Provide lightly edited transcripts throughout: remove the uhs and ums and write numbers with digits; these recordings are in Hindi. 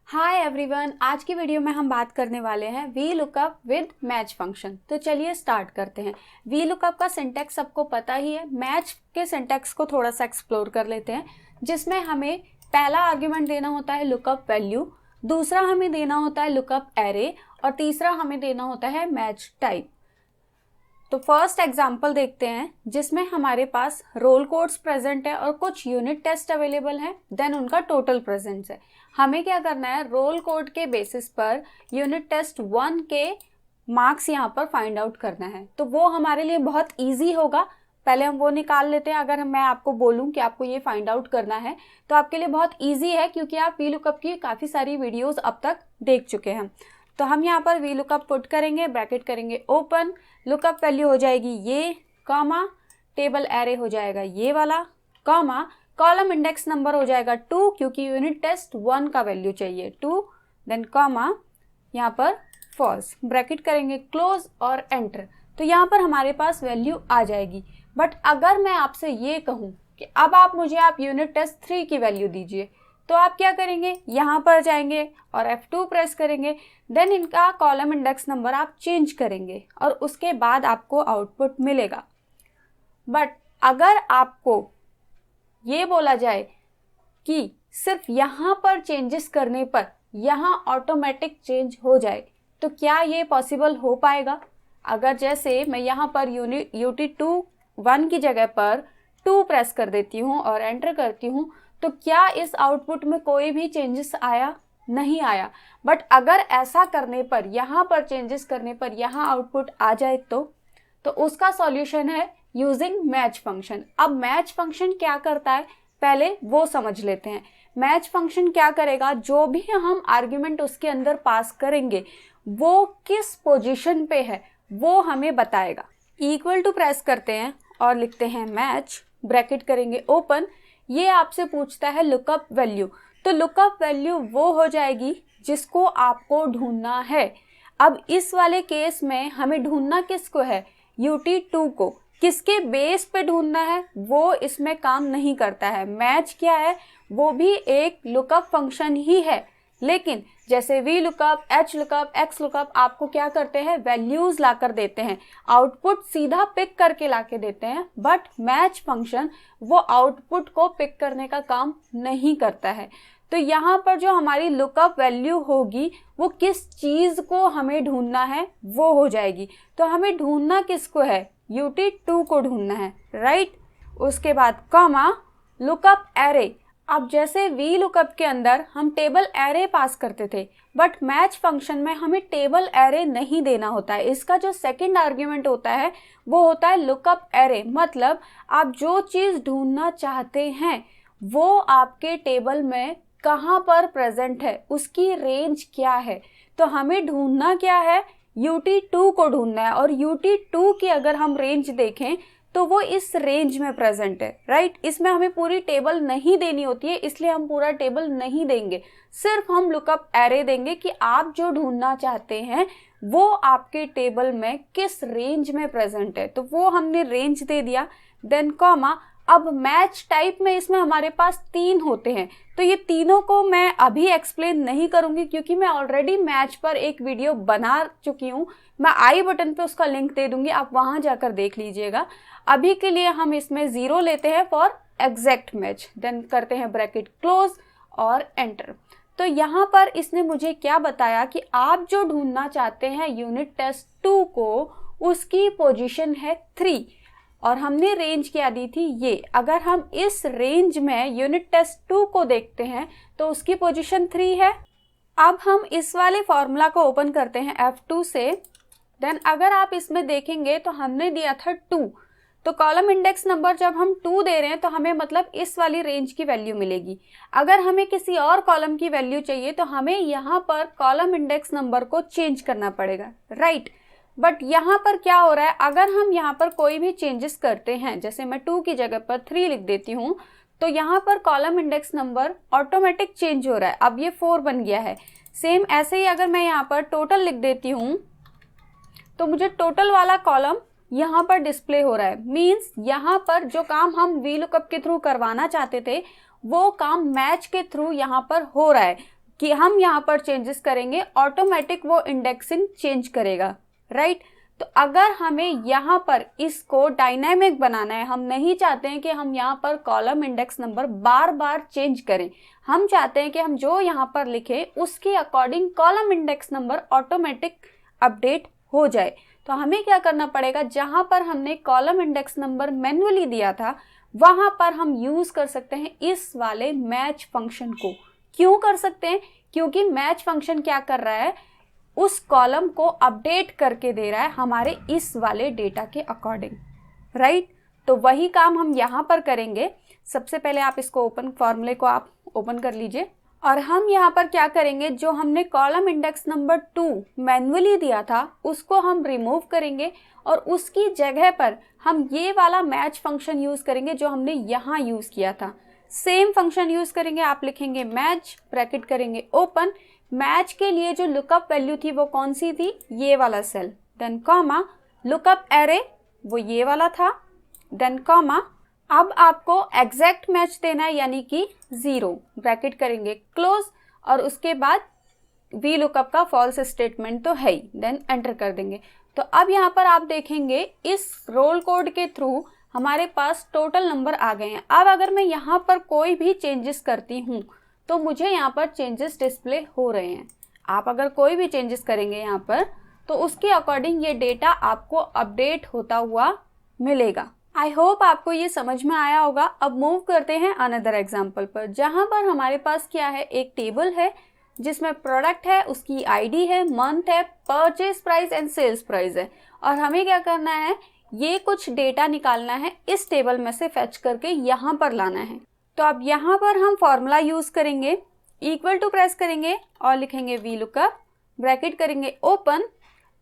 हाय एवरीवन, आज की वीडियो में हम बात करने वाले हैं V lookup with match function. तो चलिए स्टार्ट करते हैं। वी लुकअप का सिंटैक्स सबको पता ही है। मैच के सिंटैक्स को थोड़ा सा एक्सप्लोर कर लेते हैं, जिसमें हमें पहला आर्ग्यूमेंट देना होता है लुकअप वैल्यू, दूसरा हमें देना होता है लुकअप एरे और तीसरा हमें देना होता है मैच टाइप। तो फर्स्ट एग्जांपल देखते हैं, जिसमें हमारे पास रोल कोड्स प्रेजेंट है और कुछ यूनिट टेस्ट अवेलेबल हैं, देन उनका टोटल प्रेजेंस है। हमें क्या करना है, रोल कोड के बेसिस पर यूनिट टेस्ट 1 के मार्क्स यहाँ पर फाइंड आउट करना है। तो वो हमारे लिए बहुत ईजी होगा। पहले हम वो निकाल लेते हैं। अगर मैं आपको बोलूँ कि आपको ये फाइंड आउट करना है तो आपके लिए बहुत ईजी है, क्योंकि आप वी लुकअप की काफ़ी सारी वीडियोज़ अब तक देख चुके हैं। तो हम यहाँ पर वी लुकअप पुट करेंगे, ब्रैकेट करेंगे ओपन, लुकअप वैल्यू हो जाएगी ये, कॉमा, टेबल एरे हो जाएगा ये वाला, कॉमा, कॉलम इंडेक्स नंबर हो जाएगा 2, क्योंकि यूनिट टेस्ट 1 का वैल्यू चाहिए 2, देन कॉमा, यहाँ पर फॉल्स, ब्रैकेट करेंगे क्लोज और एंटर। तो यहाँ पर हमारे पास वैल्यू आ जाएगी। बट अगर मैं आपसे ये कहूँ कि अब आप यूनिट टेस्ट 3 की वैल्यू दीजिए, तो आप क्या करेंगे, यहाँ पर जाएंगे और F2 प्रेस करेंगे, देन इनका कॉलम इंडेक्स नंबर आप चेंज करेंगे और उसके बाद आपको आउटपुट मिलेगा। बट अगर आपको ये बोला जाए कि सिर्फ यहाँ पर चेंजेस करने पर यहाँ ऑटोमेटिक चेंज हो जाए, तो क्या ये पॉसिबल हो पाएगा? अगर जैसे मैं यहाँ पर UT2 1 की जगह पर 2 प्रेस कर देती हूँ और एंटर करती हूँ, तो क्या इस आउटपुट में कोई भी चेंजेस आया? नहीं आया। बट अगर ऐसा करने पर, यहाँ पर चेंजेस करने पर यहाँ आउटपुट आ जाए तो उसका सॉल्यूशन है यूजिंग मैच फंक्शन। अब मैच फंक्शन क्या करता है, पहले वो समझ लेते हैं। मैच फंक्शन क्या करेगा, जो भी हम आर्ग्यूमेंट उसके अंदर पास करेंगे वो किस पोजीशन पे है वो हमें बताएगा। इक्वल टू प्रेस करते हैं और लिखते हैं मैच, ब्रैकेट करेंगे ओपन। ये आपसे पूछता है लुकअप वैल्यू, तो लुकअप वैल्यू वो हो जाएगी जिसको आपको ढूंढना है। अब इस वाले केस में हमें ढूंढना किसको है, UT2 को। किसके बेस पे ढूंढना है वो इसमें काम नहीं करता है। मैच क्या है, वो भी एक लुकअप फंक्शन ही है, लेकिन जैसे V lookup, H lookup, x lookup आपको क्या करते हैं, वैल्यूज लाकर देते हैं, आउटपुट सीधा पिक करके लाके देते हैं। बट मैच फंक्शन वो आउटपुट को पिक करने का काम नहीं करता है। तो यहाँ पर जो हमारी लुकअप वैल्यू होगी वो किस चीज़ को हमें ढूंढना है वो हो जाएगी। तो हमें ढूंढना किसको है, UT2 को ढूंढना है, राइट। उसके बाद कॉमा, लुकअप एरे। अब जैसे वी लुकअप के अंदर हम टेबल एरे पास करते थे, बट मैच फंक्शन में हमें टेबल एरे नहीं देना होता है। इसका जो सेकंड आर्ग्यूमेंट होता है वो होता है लुकअप एरे। मतलब आप जो चीज़ ढूंढना चाहते हैं वो आपके टेबल में कहाँ पर प्रेजेंट है, उसकी रेंज क्या है। तो हमें ढूंढना क्या है, UT2 को ढूंढना है। और UT2 की अगर हम रेंज देखें तो वो इस रेंज में प्रेजेंट है, राइट। इसमें हमें पूरी टेबल नहीं देनी होती है, इसलिए हम पूरा टेबल नहीं देंगे, सिर्फ हम लुकअप एरे देंगे कि आप जो ढूंढना चाहते हैं वो आपके टेबल में किस रेंज में प्रेजेंट है। तो वो हमने रेंज दे दिया, देन कॉमा। अब मैच टाइप में इसमें हमारे पास 3 होते हैं, तो ये तीनों को मैं अभी एक्सप्लेन नहीं करूंगी, क्योंकि मैं ऑलरेडी मैच पर एक वीडियो बना चुकी हूँ। मैं आई बटन पे उसका लिंक दे दूंगी, आप वहां जाकर देख लीजिएगा। अभी के लिए हम इसमें 0 लेते हैं फॉर एग्जैक्ट मैच, देन करते हैं ब्रैकेट क्लोज और एंटर। तो यहाँ पर इसने मुझे क्या बताया कि आप जो ढूंढना चाहते हैं यूनिट टेस्ट 2 को, उसकी पोजीशन है 3 और हमने रेंज क्या दी थी ये। अगर हम इस रेंज में यूनिट टेस्ट 2 को देखते हैं तो उसकी पोजीशन 3 है। अब हम इस वाले फॉर्मूला को ओपन करते हैं F2 से, देन अगर आप इसमें देखेंगे तो हमने दिया था 2, तो कॉलम इंडेक्स नंबर जब हम 2 दे रहे हैं तो हमें मतलब इस वाली रेंज की वैल्यू मिलेगी। अगर हमें किसी और कॉलम की वैल्यू चाहिए तो हमें यहाँ पर कॉलम इंडेक्स नंबर को चेंज करना पड़ेगा, राइट। बट यहाँ पर क्या हो रहा है, अगर हम यहाँ पर कोई भी चेंजेस करते हैं, जैसे मैं 2 की जगह पर 3 लिख देती हूँ, तो यहाँ पर column index number automatic change हो रहा है। अब ये 4 बन गया है। सेम ऐसे ही अगर मैं यहाँ पर टोटल लिख देती हूँ तो मुझे टोटल वाला कॉलम यहाँ पर डिस्प्ले हो रहा है। मीन्स यहाँ पर जो काम हम वी लुकअप के थ्रू करवाना चाहते थे वो काम मैच के थ्रू यहाँ पर हो रहा है। कि हम यहाँ पर चेंजेस करेंगे, ऑटोमेटिक वो इंडेक्सिंग चेंज करेगा, राइट। तो अगर हमें यहाँ पर इसको डायनामिक बनाना है, हम नहीं चाहते हैं कि हम यहाँ पर कॉलम इंडेक्स नंबर बार बार चेंज करें, हम चाहते हैं कि हम जो यहाँ पर लिखें उसके according column index number automatic update हो जाए। तो हमें क्या करना पड़ेगा, जहाँ पर हमने कॉलम इंडेक्स नंबर मैन्युअली दिया था वहाँ पर हम यूज़ कर सकते हैं इस वाले मैच फंक्शन को। क्यों कर सकते हैं? क्योंकि मैच फंक्शन क्या कर रहा है, उस कॉलम को अपडेट करके दे रहा है हमारे इस वाले डेटा के अकॉर्डिंग, राइट। तो वही काम हम यहाँ पर करेंगे। सबसे पहले आप इसको फॉर्मूले को आप ओपन कर लीजिए और हम यहाँ पर क्या करेंगे, जो हमने कॉलम इंडेक्स नंबर 2 मैन्युअली दिया था उसको हम रिमूव करेंगे और उसकी जगह पर हम ये वाला मैच फंक्शन यूज़ करेंगे जो हमने यहाँ यूज़ किया था। सेम फंक्शन यूज़ करेंगे, आप लिखेंगे मैच, ब्रैकेट करेंगे ओपन, मैच के लिए जो लुकअप वैल्यू थी वो कौन सी थी, ये वाला cell, then comma, lookup array वो ये वाला था, देन कॉमा, अब आपको एग्जैक्ट मैच देना है यानी कि 0, ब्रैकेट करेंगे क्लोज और उसके बाद वी लुकअप का फॉल्स स्टेटमेंट तो है ही, देन एंटर कर देंगे। तो अब यहाँ पर आप देखेंगे इस रोल कोड के थ्रू हमारे पास टोटल नंबर आ गए हैं। अब अगर मैं यहाँ पर कोई भी चेंजेस करती हूँ तो मुझे यहाँ पर चेंजेस डिस्प्ले हो रहे हैं। आप अगर कोई भी चेंजेस करेंगे यहाँ पर तो उसके अकॉर्डिंग ये डेटा आपको अपडेट होता हुआ मिलेगा। आई होप आपको ये समझ में आया होगा। अब मूव करते हैं अनदर एग्जाम्पल पर, जहाँ पर हमारे पास क्या है, एक टेबल है जिसमें प्रोडक्ट है, उसकी आईडी है, मंथ है, purchase price and sales price है और हमें क्या करना है, ये कुछ डेटा निकालना है, इस टेबल में से फेच करके यहाँ पर लाना है। तो अब यहाँ पर हम फॉर्मूला यूज़ करेंगे, इक्वल टू प्रेस करेंगे और लिखेंगे वी लुकअप, ब्रैकेट करेंगे ओपन,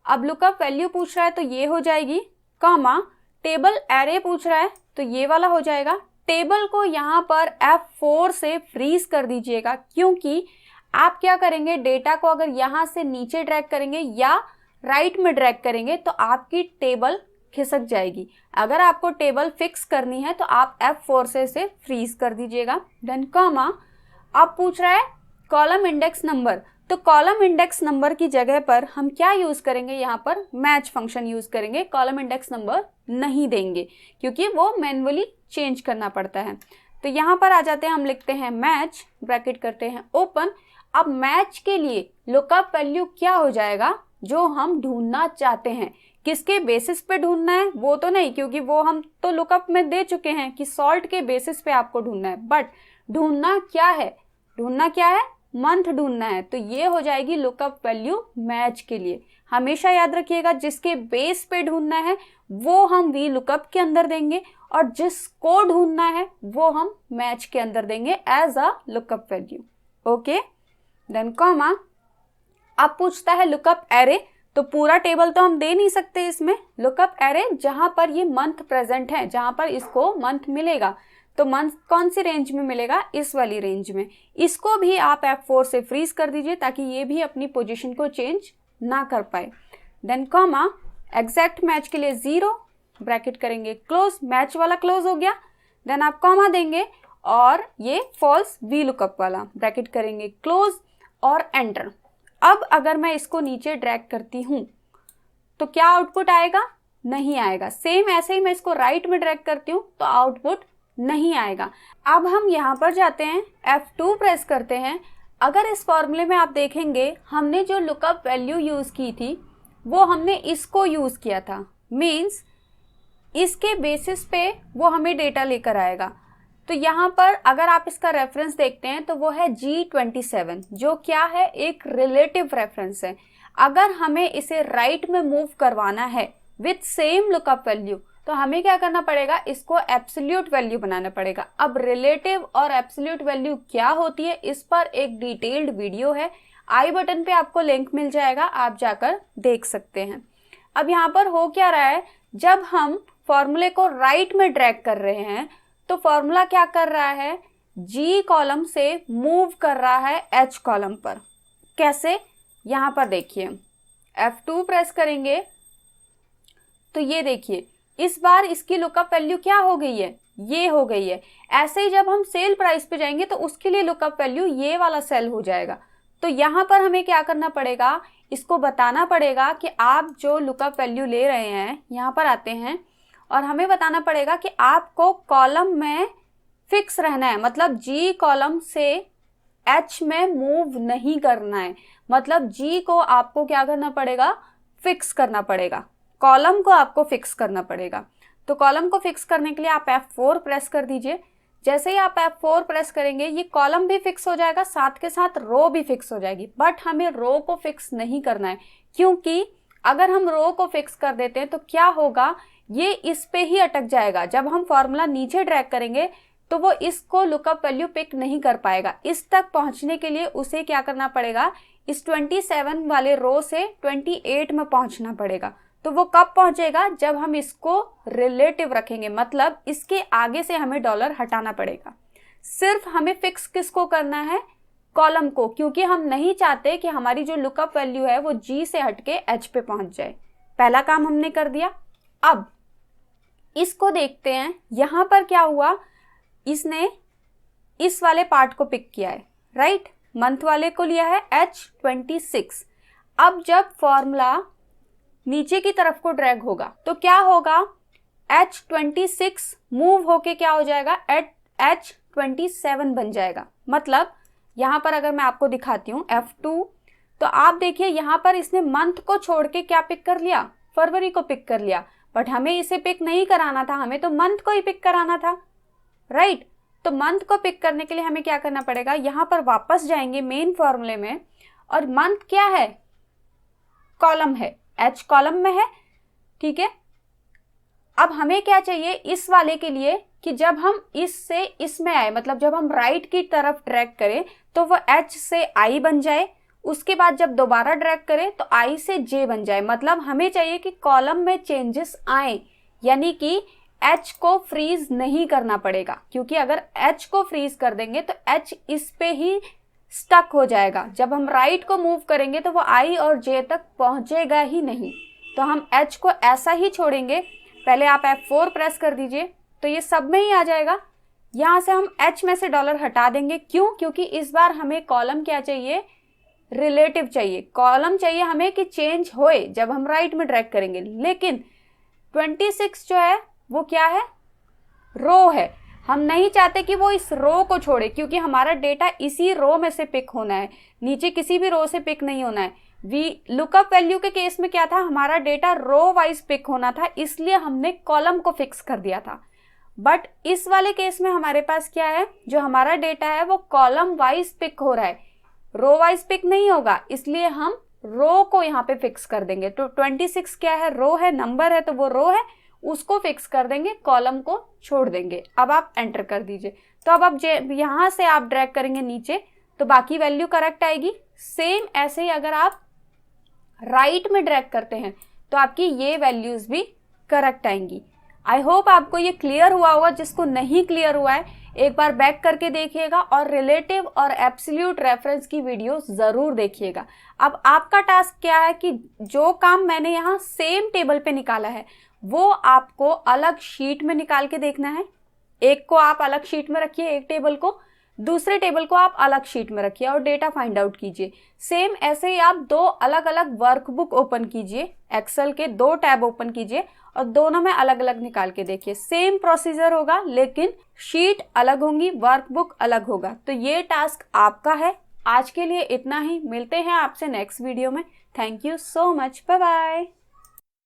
अब लुकअप वैल्यू पूछ रहा है तो ये हो जाएगी, कॉमा, टेबल एरे पूछ रहा है तो ये वाला हो जाएगा। टेबल को यहाँ पर F4 से फ्रीज कर दीजिएगा, क्योंकि आप क्या करेंगे, डेटा को अगर यहाँ से नीचे ड्रैग करेंगे या राइट में ड्रैग करेंगे तो आपकी टेबल खिसक जाएगी। अगर आपको टेबल फिक्स करनी है तो आप F4 से इसे फ्रीज कर दीजिएगा, देन कॉमा, अब पूछ रहा है कॉलम इंडेक्स नंबर, तो कॉलम इंडेक्स नंबर की जगह पर हम क्या यूज़ करेंगे, यहाँ पर मैच फंक्शन यूज़ करेंगे, कॉलम इंडेक्स नंबर नहीं देंगे क्योंकि वो मैन्युअली चेंज करना पड़ता है। तो यहाँ पर आ जाते हैं, हम लिखते हैं मैच, ब्रैकेट करते हैं ओपन। अब मैच के लिए लुकअप वैल्यू क्या हो जाएगा, जो हम ढूंढना चाहते हैं, किसके बेसिस पे ढूंढना है वो तो नहीं, क्योंकि वो हम तो लुकअप में दे चुके हैं कि सॉल्ट के बेसिस पे आपको ढूंढना है, बट ढूंढना क्या है, मंथ ढूंढना है। तो ये हो जाएगी लुकअप वैल्यू मैच के लिए। हमेशा याद रखिएगा, जिसके बेस पे ढूंढना है वो हम वी लुकअप के अंदर देंगे और जिसको ढूंढना है वो हम मैच के अंदर देंगे as a lookup value. Okay, then comma, अब पूछता है लुकअप एरे, तो पूरा टेबल तो हम दे नहीं सकते इसमें, लुकअप एरे जहां पर ये मंथ प्रेजेंट है, जहां पर इसको मंथ मिलेगा, तो मंथ कौन सी रेंज में मिलेगा, इस वाली रेंज में। इसको भी आप F4 से फ्रीज कर दीजिए ताकि ये भी अपनी पोजीशन को चेंज ना कर पाए। देन कॉमा, एग्जैक्ट मैच के लिए 0, ब्रैकेट करेंगे क्लोज, मैच वाला क्लोज हो गया, देन आप कॉमा देंगे और ये फॉल्स वी लुकअप वाला, ब्रैकेट करेंगे क्लोज और एंटर। अब अगर मैं इसको नीचे ड्रैग करती हूँ तो क्या आउटपुट आएगा, नहीं आएगा। सेम ऐसे ही मैं इसको राइट में ड्रैग करती हूँ तो आउटपुट नहीं आएगा। अब हम यहाँ पर जाते हैं, F2 प्रेस करते हैं। अगर इस फॉर्मूले में आप देखेंगे हमने जो लुकअप वैल्यू यूज़ की थी वो हमने इसको यूज़ किया था, मीन्स इसके बेसिस पे वो हमें डेटा लेकर आएगा। तो यहाँ पर अगर आप इसका रेफरेंस देखते हैं तो वो है G27, जो क्या है, एक रिलेटिव रेफरेंस है। अगर हमें इसे राइट में मूव करवाना है विथ सेम लुकअप वैल्यू तो हमें क्या करना पड़ेगा, इसको एब्सोल्यूट वैल्यू बनाना पड़ेगा। अब रिलेटिव और एब्सोल्यूट वैल्यू क्या होती है, इस पर एक डिटेल्ड वीडियो है, आई बटन पे आपको लिंक मिल जाएगा, आप जाकर देख सकते हैं। अब यहाँ पर हो क्या रहा है, जब हम फॉर्मूले को राइट में ड्रैग कर रहे हैं तो फॉर्मूला क्या कर रहा है, G कॉलम से मूव कर रहा है H कॉलम पर। कैसे, यहाँ पर देखिए, F2 प्रेस करेंगे तो ये देखिए इस बार इसकी लुकअप वैल्यू क्या हो गई है, ये हो गई है। ऐसे ही जब हम सेल प्राइस पे जाएंगे तो उसके लिए लुकअप वैल्यू ये वाला सेल हो जाएगा। तो यहाँ पर हमें क्या करना पड़ेगा, इसको बताना पड़ेगा कि आप जो लुकअप वैल्यू ले रहे हैं, यहाँ पर आते हैं और हमें बताना पड़ेगा कि आपको कॉलम में फिक्स रहना है, मतलब जी कॉलम से एच में मूव नहीं करना है। मतलब जी को आपको क्या करना पड़ेगा, फिक्स करना पड़ेगा, कॉलम को आपको फिक्स करना पड़ेगा। तो कॉलम को फिक्स करने के लिए आप F4 प्रेस कर दीजिए। जैसे ही आप F4 प्रेस करेंगे ये कॉलम भी फिक्स हो जाएगा, साथ के साथ रो भी फिक्स हो जाएगी। बट हमें रो को फिक्स नहीं करना है, क्योंकि अगर हम रो को फिक्स कर देते हैं तो क्या होगा, ये इस पे ही अटक जाएगा। जब हम फॉर्मूला नीचे ड्रैग करेंगे तो वो इसको लुकअप वैल्यू पिक नहीं कर पाएगा। इस तक पहुंचने के लिए उसे क्या करना पड़ेगा, इस 27 वाले रो से 28 में पहुंचना पड़ेगा। तो वो कब पहुंचेगा, जब हम इसको रिलेटिव रखेंगे, मतलब इसके आगे से हमें डॉलर हटाना पड़ेगा। सिर्फ हमें फिक्स किसको करना है, कॉलम को, क्योंकि हम नहीं चाहते कि हमारी जो लुकअप वैल्यू है वो जी से हटके एच पे पहुंच जाए। पहला काम हमने कर दिया। अब इसको देखते हैं, यहां पर क्या हुआ, इसने इस वाले पार्ट को पिक किया है, राइट, मंथ वाले को लिया है H26। अब जब फॉर्मूला नीचे की तरफ को ड्रैग होगा तो क्या होगा, H26 मूव होके क्या हो जाएगा, H27 बन जाएगा। मतलब यहां पर अगर मैं आपको दिखाती हूँ F2, तो आप देखिए यहां पर इसने मंथ को छोड़ के क्या पिक कर लिया, फरवरी को पिक कर लिया। बट हमें इसे पिक नहीं कराना था, हमें तो मंथ को ही पिक कराना था, राइट। तो मंथ को पिक करने के लिए हमें क्या करना पड़ेगा, यहां पर वापस जाएंगे मेन फॉर्मूले में, और मंथ क्या है, कॉलम है, एच कॉलम में है, ठीक है। अब हमें क्या चाहिए इस वाले के लिए, कि जब हम इस से इसमें आए, मतलब जब हम राइट की तरफ ड्रैग करें तो वो एच से आई बन जाए, उसके बाद जब दोबारा ड्रैग करें तो आई से जे बन जाए। मतलब हमें चाहिए कि कॉलम में चेंजेस आए, यानी कि एच को फ्रीज नहीं करना पड़ेगा, क्योंकि अगर एच को फ्रीज कर देंगे तो एच इस पे ही स्टक हो जाएगा। जब हम राइट को मूव करेंगे तो वो आई और जे तक पहुंचेगा ही नहीं। तो हम एच को ऐसा ही छोड़ेंगे। पहले आप F4 प्रेस कर दीजिए तो ये सब में ही आ जाएगा। यहां से हम एच में से डॉलर हटा देंगे, क्यों, क्योंकि इस बार हमें कॉलम क्या चाहिए, रिलेटिव चाहिए। कॉलम चाहिए हमें कि चेंज होए जब हम राइट में ड्रैग करेंगे। लेकिन 26 जो है वो क्या है, रो है। हम नहीं चाहते कि वो इस रो को छोड़े, क्योंकि हमारा डेटा इसी रो में से पिक होना है, नीचे किसी भी रो से पिक नहीं होना है। लुकअप वैल्यू के केस में क्या था, हमारा डेटा रो वाइज पिक होना था, इसलिए हमने कॉलम को फिक्स कर दिया था। बट इस वाले केस में हमारे पास क्या है, जो हमारा डेटा है वो कॉलम वाइज पिक हो रहा है, रो वाइज पिक नहीं होगा, इसलिए हम रो को यहाँ पे फिक्स कर देंगे। तो 26 क्या है, रो है, नंबर है तो वो रो है, उसको फिक्स कर देंगे, कॉलम को छोड़ देंगे। अब आप एंटर कर दीजिए। तो अब यहां से आप ड्रैग करेंगे नीचे तो बाकी वैल्यू करेक्ट आएगी। सेम ऐसे ही अगर आप राइट में ड्रैग करते हैं तो आपकी ये वैल्यूज भी करेक्ट आएंगी। आई होप आपको ये क्लियर हुआ होगा। जिसको नहीं क्लियर हुआ है एक बार बैक करके देखिएगा और रिलेटिव और एब्सोल्यूट रेफरेंस की वीडियो जरूर देखिएगा। अब आपका टास्क क्या है कि जो काम मैंने यहाँ सेम टेबल पे निकाला है वो आपको अलग शीट में निकाल के देखना है। एक को आप अलग शीट में रखिए, एक टेबल को, दूसरे टेबल को आप अलग शीट में रखिए और डेटा फाइंड आउट कीजिए। सेम ऐसे ही आप दो अलग अलग वर्कबुक ओपन कीजिए, एक्सेल के 2 टैब ओपन कीजिए और दोनों में अलग अलग निकाल के देखिए। सेम प्रोसीजर होगा लेकिन शीट अलग होंगी, वर्कबुक अलग होगा। तो ये टास्क आपका है। आज के लिए इतना ही, मिलते हैं आपसे नेक्स्ट वीडियो में। Thank you so much, bye bye.